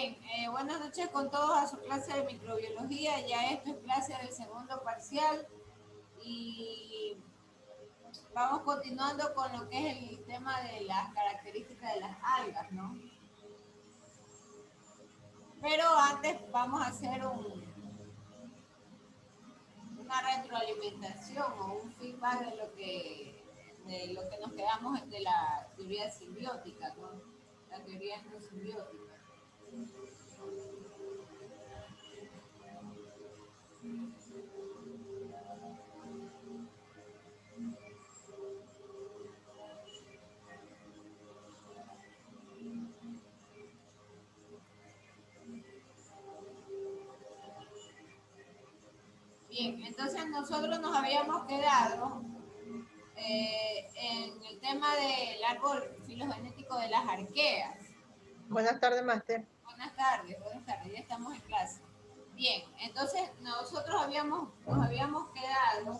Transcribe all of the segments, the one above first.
Bien, buenas noches con todos a su clase de microbiología. Ya esto es clase del segundo parcial y vamos continuando con lo que es el tema de las características de las algas, ¿no? Pero antes vamos a hacer una retroalimentación o un feedback de lo que nos quedamos de la teoría simbiótica, ¿no? La teoría endosimbiótica. Bien, entonces nosotros nos habíamos quedado en el tema del árbol filogenético de las arqueas. Buenas tardes, máster. Buenas tardes, ya estamos en clase. Bien, entonces nosotros nos habíamos quedado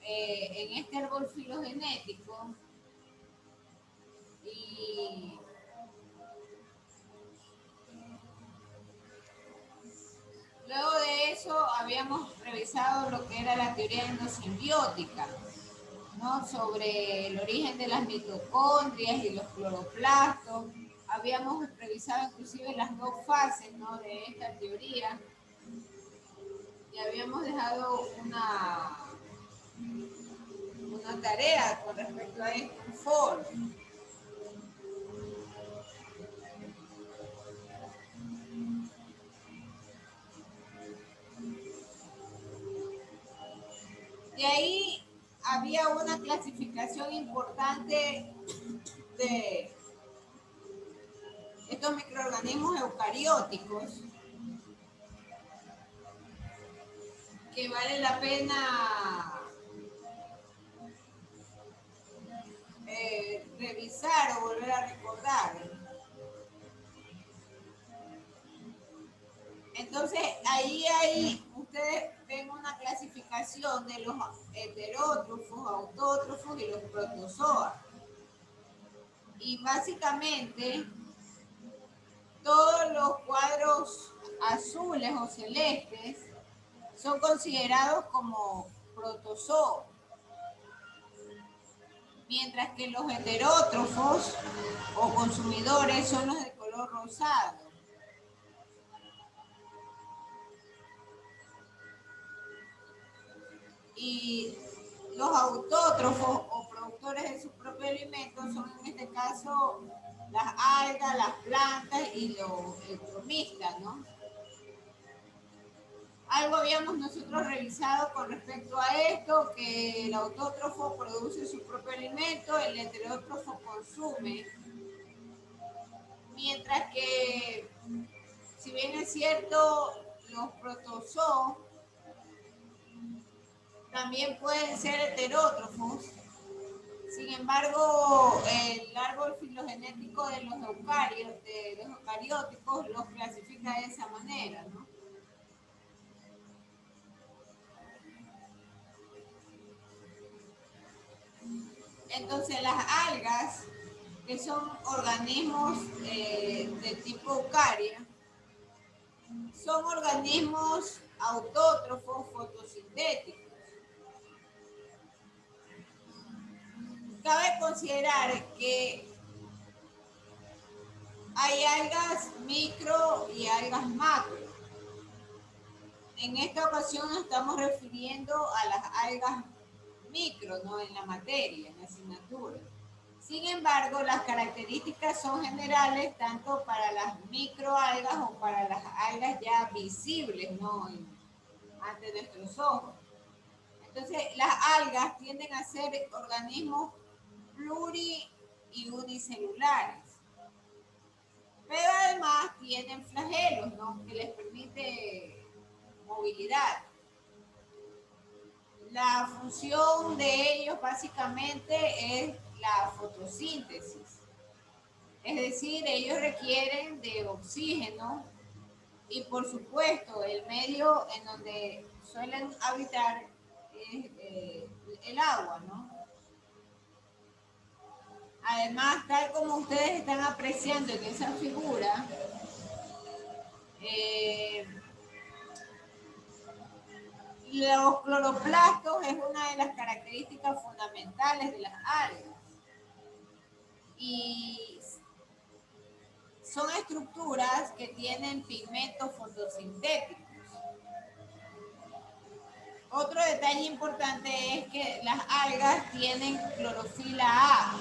en este árbol filogenético y luego de eso habíamos revisado lo que era la teoría endosimbiótica, ¿no? Sobre el origen de las mitocondrias y los cloroplastos. Habíamos revisado inclusive las dos fases, ¿no? De esta teoría y habíamos dejado una tarea con respecto a esto, un foro. De ahí había una clasificación importante de estos microorganismos eucarióticos que vale la pena revisar o volver a recordar. Entonces, ahí ustedes ven una clasificación de los heterótrofos, autótrofos y los protozoas. Y básicamente, todos los cuadros azules o celestes son considerados como protozoos, mientras que los heterótrofos o consumidores son los de color rosado. Y los autótrofos o productores de sus propios alimentos son en este caso las algas, las plantas y los eutromistas, ¿no? Algo habíamos nosotros revisado con respecto a esto, que el autótrofo produce su propio alimento, el heterótrofo consume, mientras que, si bien es cierto, los protozoos también pueden ser heterótrofos. Sin embargo, el árbol filogenético de los eucarióticos los clasifica de esa manera, ¿no? Entonces, las algas, que son organismos de tipo eucaria, son organismos autótrofos fotosintéticos. Cabe considerar que hay algas micro y algas macro. En esta ocasión nos estamos refiriendo a las algas micro, ¿no? En la materia, en la asignatura. Sin embargo, las características son generales tanto para las microalgas o para las algas ya visibles, ¿no? Ante nuestros ojos. Entonces, las algas tienden a ser organismos pluri y unicelulares, pero además tienen flagelos, ¿no? Que les permite movilidad. La función de ellos básicamente es la fotosíntesis, es decir, ellos requieren de oxígeno y por supuesto el medio en donde suelen habitar es el agua, ¿no? Además, tal como ustedes están apreciando en esa figura, Los cloroplastos es una de las características fundamentales de las algas. Y son estructuras que tienen pigmentos fotosintéticos. Otro detalle importante es que las algas tienen clorofila A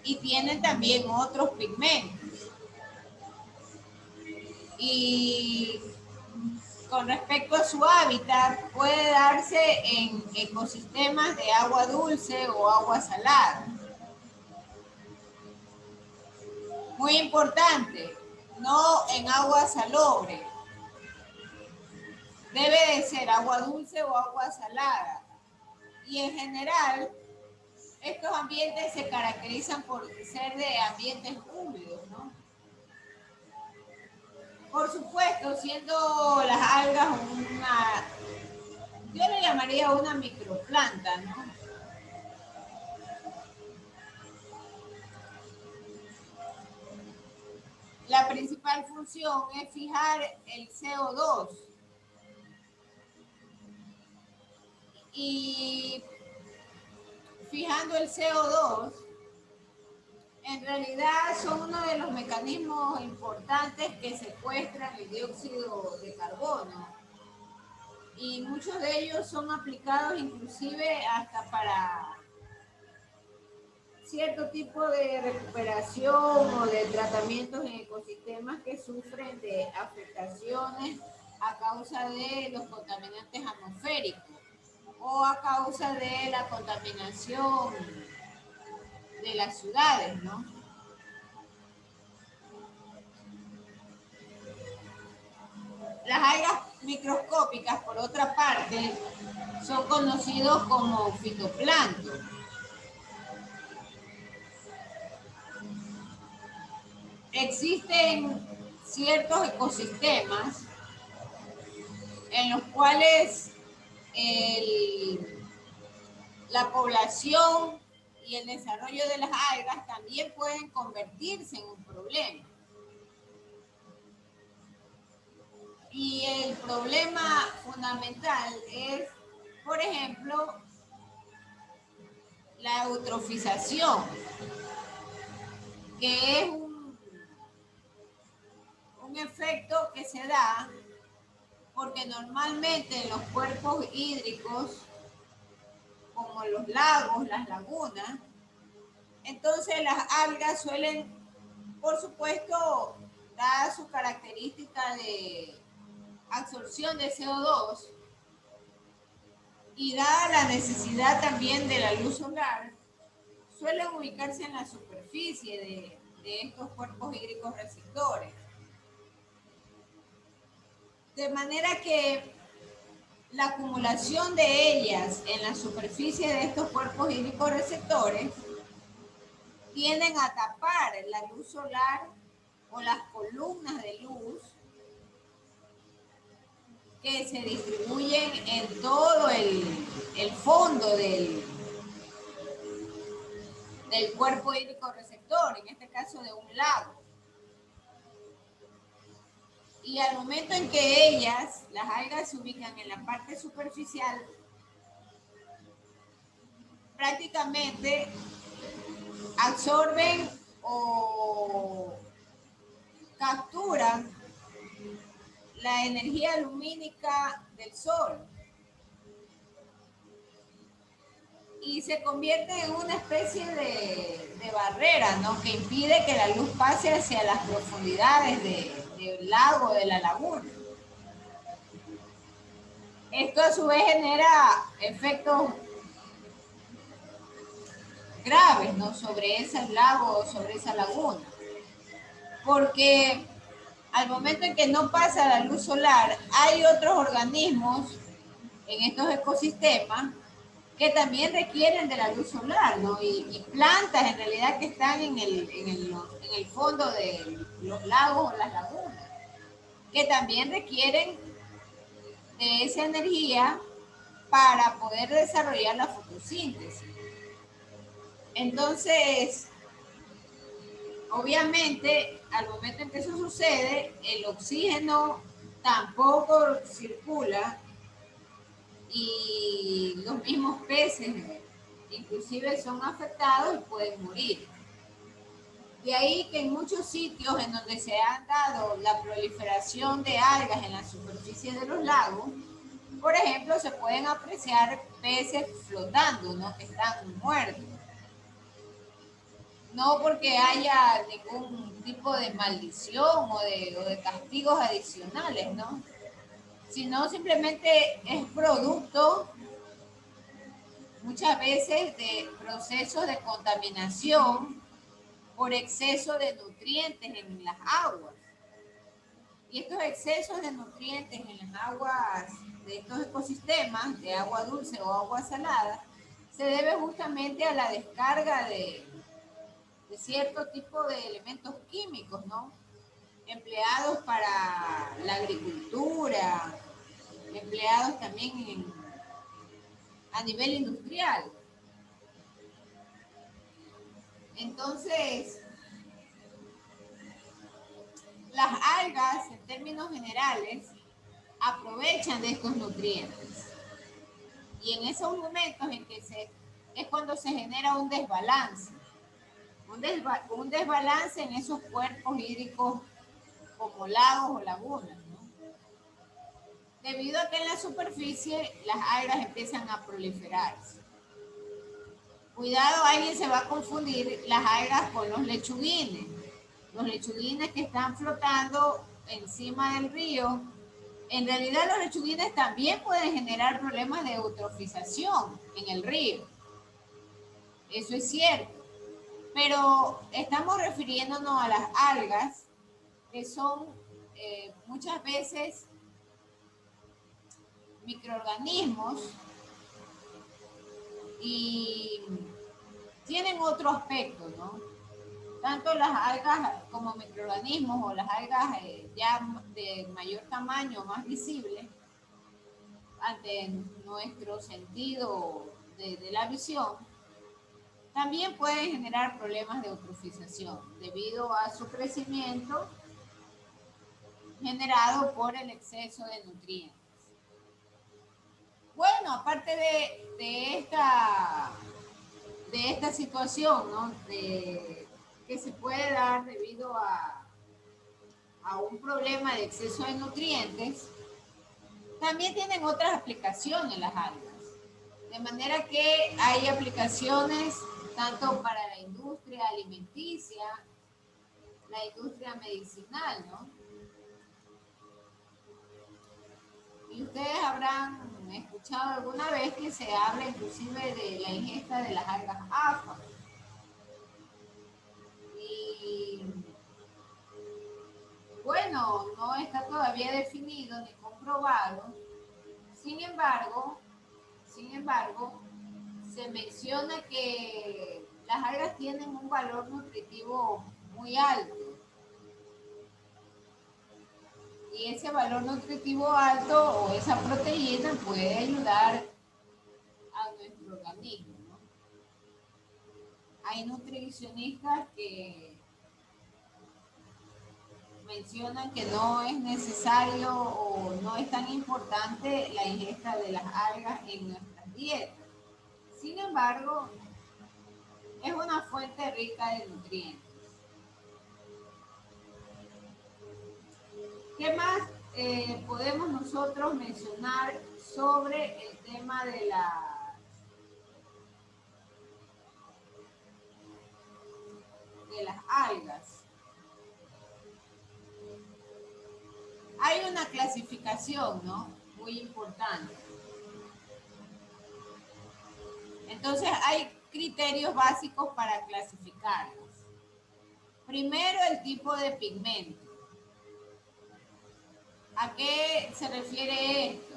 y tienen también otros pigmentos. Y con respecto a su hábitat, puede darse en ecosistemas de agua dulce o agua salada. Muy importante, no en agua salobre. Debe de ser agua dulce o agua salada. Y en general, estos ambientes se caracterizan por ser de ambientes húmedos, ¿no? Por supuesto, siendo las algas yo le llamaría una microplanta, ¿no? La principal función es fijar el CO2. Y fijando el CO2, en realidad son uno de los mecanismos importantes que secuestran el dióxido de carbono. Y muchos de ellos son aplicados inclusive hasta para cierto tipo de recuperación o de tratamientos en ecosistemas que sufren de afectaciones a causa de los contaminantes atmosféricos o a causa de la contaminación de las ciudades, ¿no? Las algas microscópicas, por otra parte, son conocidos como fitoplancton. Existen ciertos ecosistemas en los cuales la población y el desarrollo de las algas también pueden convertirse en un problema. Y el problema fundamental es, por ejemplo, la eutrofización, que es un efecto que se da porque normalmente en los cuerpos hídricos, como los lagos, las lagunas, entonces las algas suelen, por supuesto, dada su característica de absorción de CO2 y dada la necesidad también de la luz solar, suelen ubicarse en la superficie de estos cuerpos hídricos receptores. De manera que la acumulación de ellas en la superficie de estos cuerpos hídricos receptores tienden a tapar la luz solar o las columnas de luz que se distribuyen en todo el fondo del cuerpo hídrico receptor, en este caso de un lago. Y al momento en que ellas, las algas, se ubican en la parte superficial, prácticamente absorben o capturan la energía lumínica del sol y se convierte en una especie de barrera, ¿no?, que impide que la luz pase hacia las profundidades del lago, de la laguna. Esto a su vez genera efectos graves, ¿no?, sobre ese lago o sobre esa laguna, porque al momento en que no pasa la luz solar, hay otros organismos en estos ecosistemas que también requieren de la luz solar, ¿no? Y plantas en realidad que están en el fondo de los lagos o las lagunas, que también requieren de esa energía para poder desarrollar la fotosíntesis. Entonces, Obviamente, al momento en que eso sucede, el oxígeno tampoco circula y los mismos peces inclusive son afectados y pueden morir. De ahí que en muchos sitios en donde se han dado la proliferación de algas en la superficie de los lagos, por ejemplo, se pueden apreciar peces flotando, ¿no? Que están muertos. No porque haya ningún tipo de maldición o de castigos adicionales, ¿no? Sino simplemente es producto muchas veces de procesos de contaminación por exceso de nutrientes en las aguas. Y estos excesos de nutrientes en las aguas de estos ecosistemas, de agua dulce o agua salada, se debe justamente a la descarga de cierto tipo de elementos químicos, ¿no? Empleados para la agricultura, empleados también a nivel industrial. Entonces, las algas, en términos generales, aprovechan de estos nutrientes. Y en esos momentos en que es cuando se genera un desbalance. Un desbalance en esos cuerpos hídricos como lagos o lagunas, ¿no? Debido a que en la superficie las algas empiezan a proliferarse. Cuidado, alguien se va a confundir las algas con los lechuguines. Los lechuguines que están flotando encima del río, en realidad los lechuguines también pueden generar problemas de eutrofización en el río. Eso es cierto. Pero estamos refiriéndonos a las algas, que son muchas veces microorganismos y tienen otro aspecto, ¿no? Tanto las algas como microorganismos o las algas ya de mayor tamaño, más visibles, ante nuestro sentido de la visión, también pueden generar problemas de eutrofización debido a su crecimiento generado por el exceso de nutrientes. Bueno, aparte de esta situación, ¿no? Que se puede dar debido a un problema de exceso de nutrientes, también tienen otras aplicaciones las algas. De manera que hay aplicaciones tanto para la industria alimenticia, la industria medicinal, ¿no? Y ustedes habrán escuchado alguna vez que se habla inclusive de la ingesta de las algas AFA. Y bueno, no está todavía definido ni comprobado. Sin embargo, se menciona que las algas tienen un valor nutritivo muy alto. Y ese valor nutritivo alto o esa proteína puede ayudar a nuestro organismo, ¿no? Hay nutricionistas que mencionan que no es necesario o no es tan importante la ingesta de las algas en nuestras dietas. Sin embargo, es una fuente rica de nutrientes. ¿Qué más podemos nosotros mencionar sobre el tema de las algas? Hay una clasificación, ¿no? Muy importante. Entonces hay criterios básicos para clasificarlas. Primero, el tipo de pigmento. ¿A qué se refiere esto?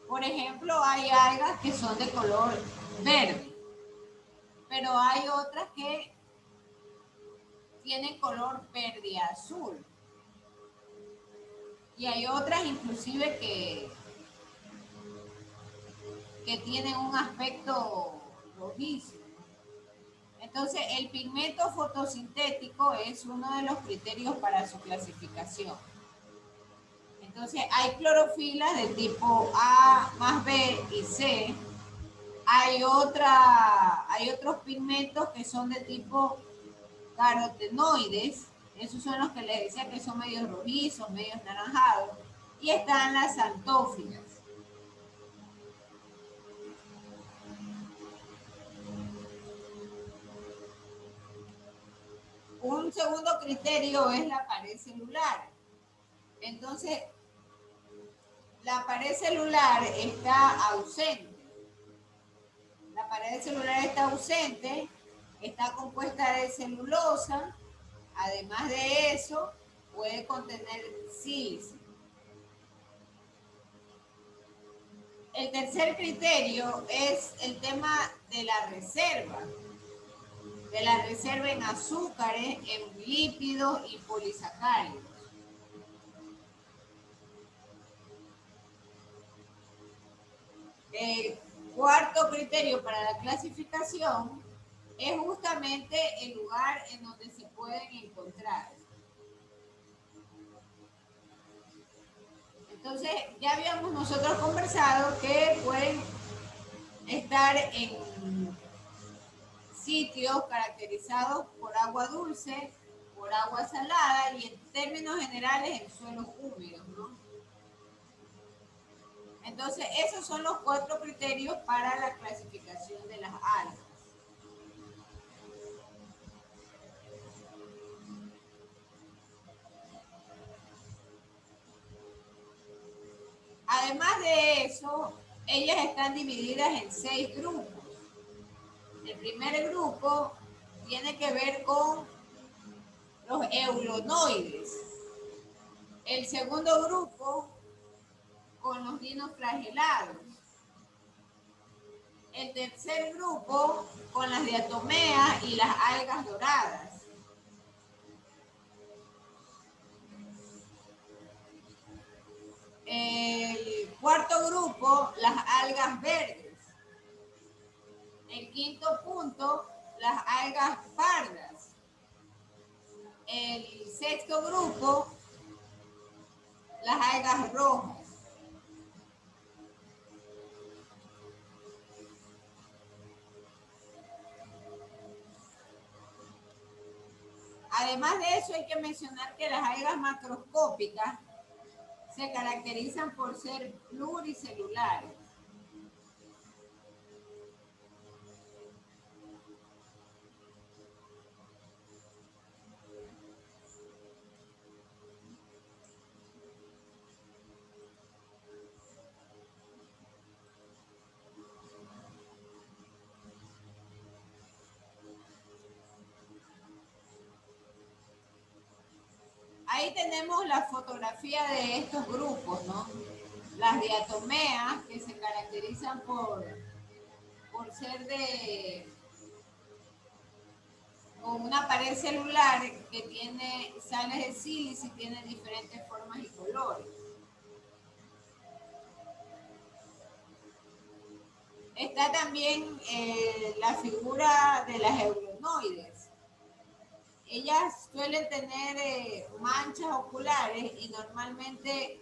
Por ejemplo, hay algas que son de color verde, pero hay otras que tienen color verde azul. Y hay otras inclusive que tienen un aspecto rojizo. Entonces, el pigmento fotosintético es uno de los criterios para su clasificación. Entonces, hay clorofilas de tipo A más B y C. Hay otros pigmentos que son de tipo carotenoides. Esos son los que les decía que son medios rojizos, medios naranjados. Y están las xantófilas. Un segundo criterio es la pared celular. Entonces, la pared celular está ausente. La pared celular está ausente, está compuesta de celulosa. Además de eso, puede contener sílice. El tercer criterio es el tema de la reserva en azúcares, en lípidos y polisacáridos. El cuarto criterio para la clasificación es justamente el lugar en donde se pueden encontrar. Entonces, ya habíamos nosotros conversado que pueden estar en sitios caracterizados por agua dulce, por agua salada y en términos generales en suelos húmedos, ¿no? Entonces, esos son los 4 criterios para la clasificación de las algas. Además de eso, ellas están divididas en 6 grupos. El primer grupo tiene que ver con los eulonoides. El segundo grupo con los dinoflagelados. El tercer grupo con las diatomeas y las algas doradas. El cuarto grupo, las algas verdes. El quinto punto, las algas pardas. El sexto grupo, las algas rojas. Además de eso, hay que mencionar que las algas macroscópicas se caracterizan por ser pluricelulares. Ahí tenemos la fotografía de estos grupos, ¿no? Las diatomeas, que se caracterizan por ser con una pared celular que tiene sales de sílice y tiene diferentes formas y colores. Está también la figura de las eulonoides. Ellas suelen tener manchas oculares y normalmente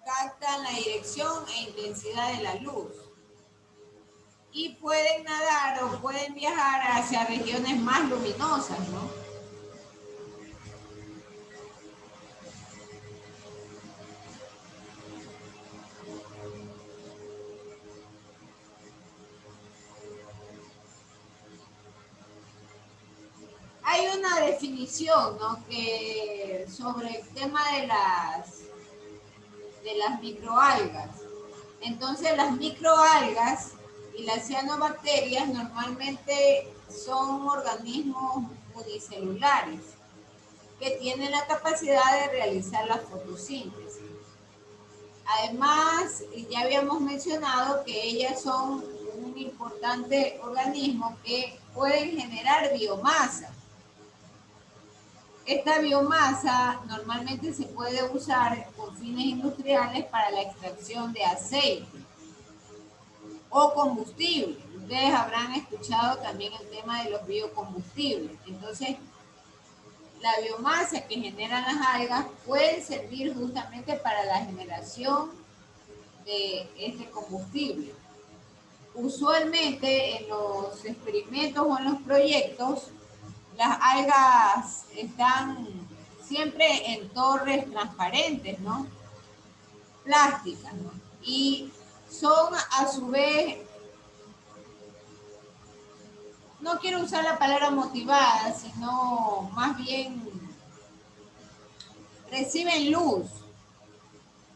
captan la dirección e intensidad de la luz. Y pueden nadar o pueden viajar hacia regiones más luminosas, ¿no? Hay una definición, ¿no? Que sobre el tema de las microalgas. Entonces, las microalgas y las cianobacterias normalmente son organismos unicelulares que tienen la capacidad de realizar la fotosíntesis. Además, ya habíamos mencionado que ellas son un importante organismo que pueden generar biomasa. Esta biomasa normalmente se puede usar con fines industriales para la extracción de aceite o combustible. ustedes habrán escuchado también el tema de los biocombustibles. Entonces, la biomasa que generan las algas puede servir justamente para la generación de este combustible. Usualmente en los experimentos o en los proyectos, las algas están siempre en torres transparentes, ¿no? Plásticas, ¿no? Y son a su vez, no quiero usar la palabra motivada, sino más bien reciben luz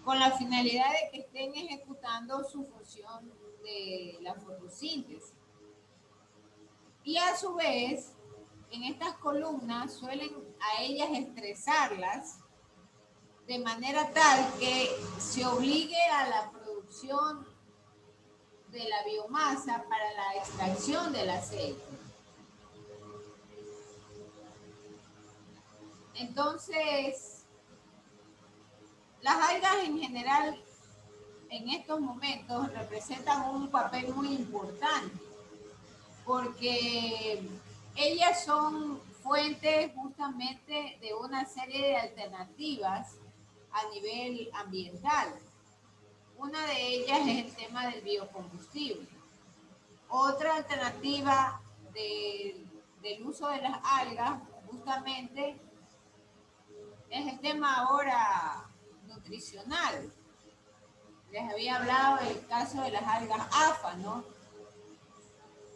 con la finalidad de que estén ejecutando su función de la fotosíntesis. Y a su vez, en estas columnas suelen a ellas estresarlas de manera tal que se obligue a la producción de la biomasa para la extracción del aceite. Entonces, las algas en general en estos momentos representan un papel muy importante porque ellas son fuentes justamente de una serie de alternativas a nivel ambiental. Una de ellas es el tema del biocombustible. Otra alternativa del uso de las algas justamente es el tema ahora nutricional. Les había hablado del caso de las algas AFA, ¿no?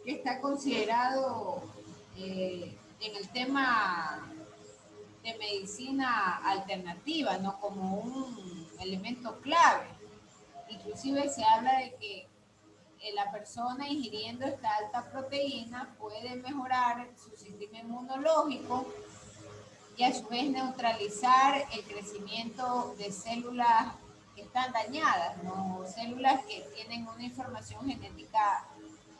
Que está considerado en el tema de medicina alternativa, ¿no? Como un elemento clave. Inclusive se habla de que la persona ingiriendo esta alta proteína puede mejorar su sistema inmunológico y a su vez neutralizar el crecimiento de células que están dañadas, ¿no? Células que tienen una información genética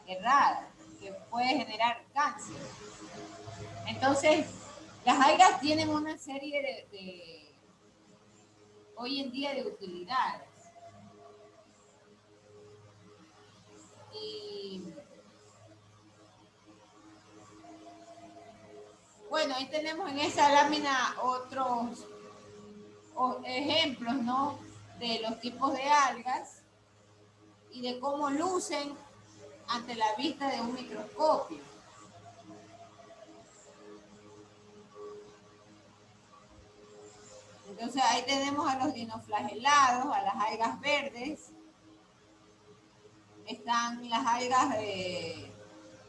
errada, que puede generar cáncer. Entonces, las algas tienen una serie hoy en día de utilidades. Y bueno, ahí tenemos en esa lámina otros ejemplos, ¿no? De los tipos de algas y de cómo lucen ante la vista de un microscopio. Entonces ahí tenemos a los dinoflagelados, a las algas verdes. Están las algas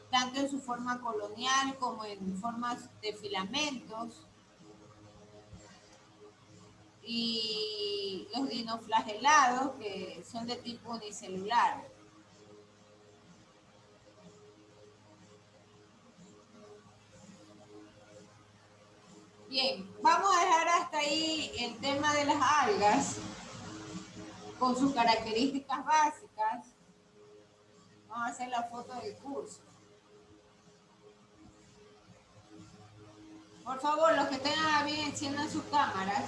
tanto en su forma colonial como en formas de filamentos. Y los dinoflagelados, que son de tipo unicelular. Bien, vamos a dejar hasta ahí el tema de las algas con sus características básicas. Vamos a hacer la foto del curso. Por favor, los que tengan bien, enciendan sus cámaras.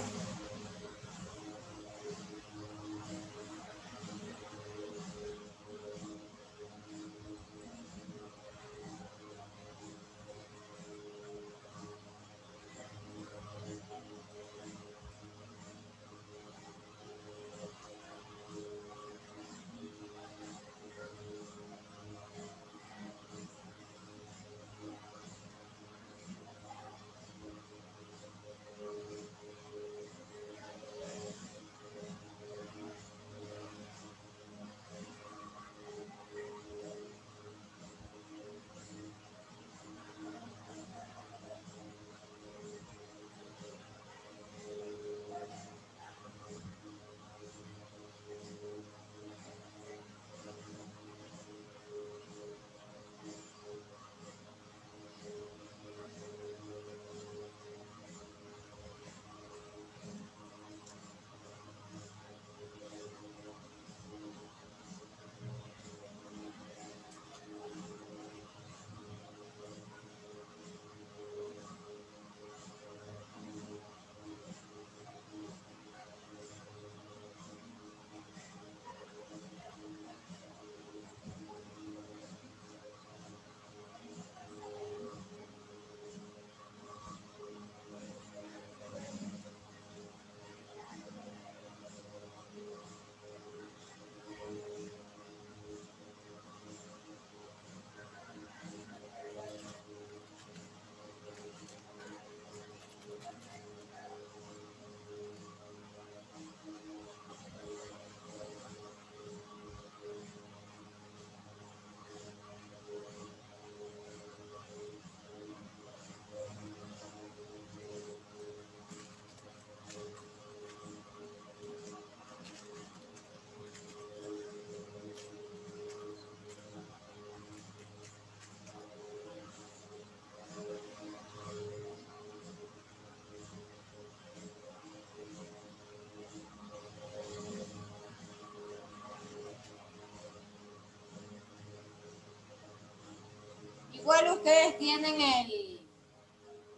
igual ustedes tienen el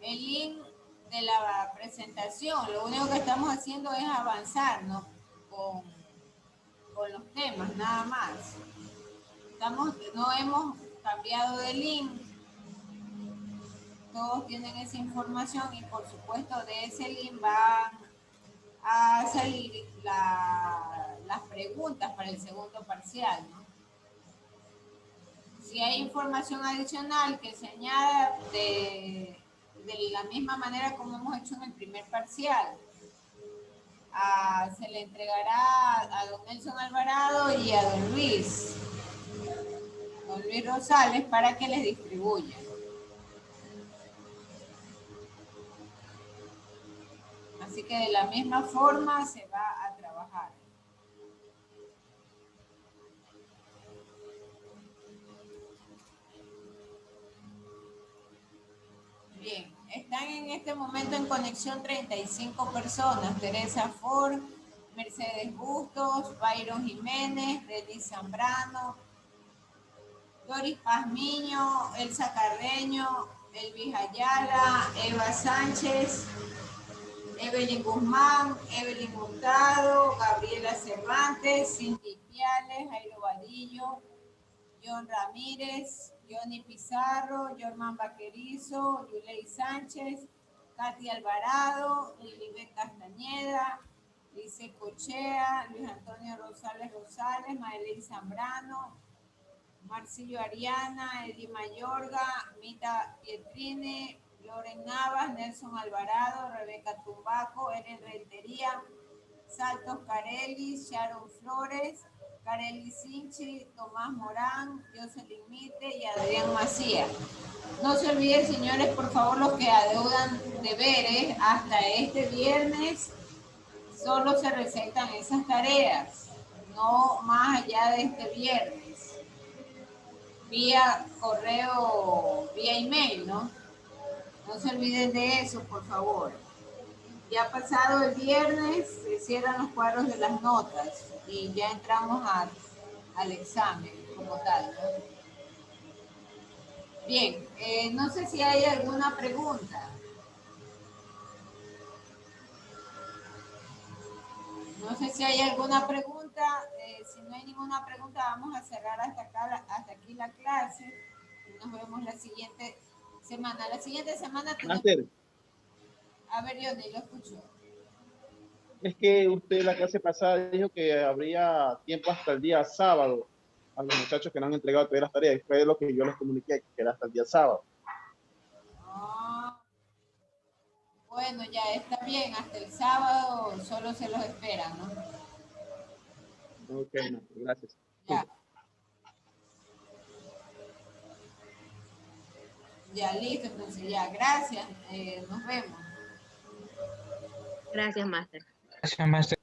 link de la presentación. Lo único que estamos haciendo es avanzar, ¿no? Con los temas, nada más. No hemos cambiado de link. Todos tienen esa información y por supuesto de ese link van a salir las preguntas para el segundo parcial, ¿no? Si hay información adicional que se añada de la misma manera como hemos hecho en el primer parcial, se le entregará a don Nelson Alvarado y a don Luis Rosales para que les distribuyan. Así que de la misma forma se va a trabajar. Bien, están en este momento en conexión 35 personas. Teresa Ford, Mercedes Bustos, Byron Jiménez, Denis Zambrano, Doris Pazmiño, Elsa Carreño, Elvis Ayala, Eva Sánchez, Evelyn Guzmán, Evelyn Hurtado, Gabriela Cervantes, Cindy Piales, Jairo Vadillo, John Ramírez, Johnny Pizarro, Jorman Vaquerizo, Yulei Sánchez, Katy Alvarado, Lilibet Castañeda, Lice Cochea, Luis Antonio Rosales, Maelén Zambrano, Marcillo Ariana, Eddie Mayorga, Mita Pietrine, Loren Navas, Nelson Alvarado, Rebeca Tumbaco, Eren Rentería, Saltos Carelis, Sharon Flores, Carely Sinchi, Tomás Morán, Jocelyn Mite y Adrián Macías. No se olviden, señores, por favor, los que adeudan deberes hasta este viernes, solo se recetan esas tareas, no más allá de este viernes. Vía correo, vía email, ¿no? No se olviden de eso, por favor. Ya pasado el viernes, se cierran los cuadros de las notas y ya entramos al examen como tal, ¿no? Bien, no sé si hay alguna pregunta. No sé si hay alguna pregunta. Si no hay ninguna pregunta, vamos a cerrar hasta aquí la clase. Y nos vemos la siguiente semana. La siguiente semana tenemos... A ver, Johnny, lo escucho. Es que usted la clase pasada dijo que habría tiempo hasta el día sábado a los muchachos que no han entregado todas las tareas. Fue lo que yo les comuniqué, que era hasta el día sábado. Bueno, ya está bien. Hasta el sábado solo se los esperan, ¿no? Ok, no, gracias. Ya. Ya, listo. Entonces, ya, gracias. Nos vemos. Gracias, Máster. Gracias, Máster.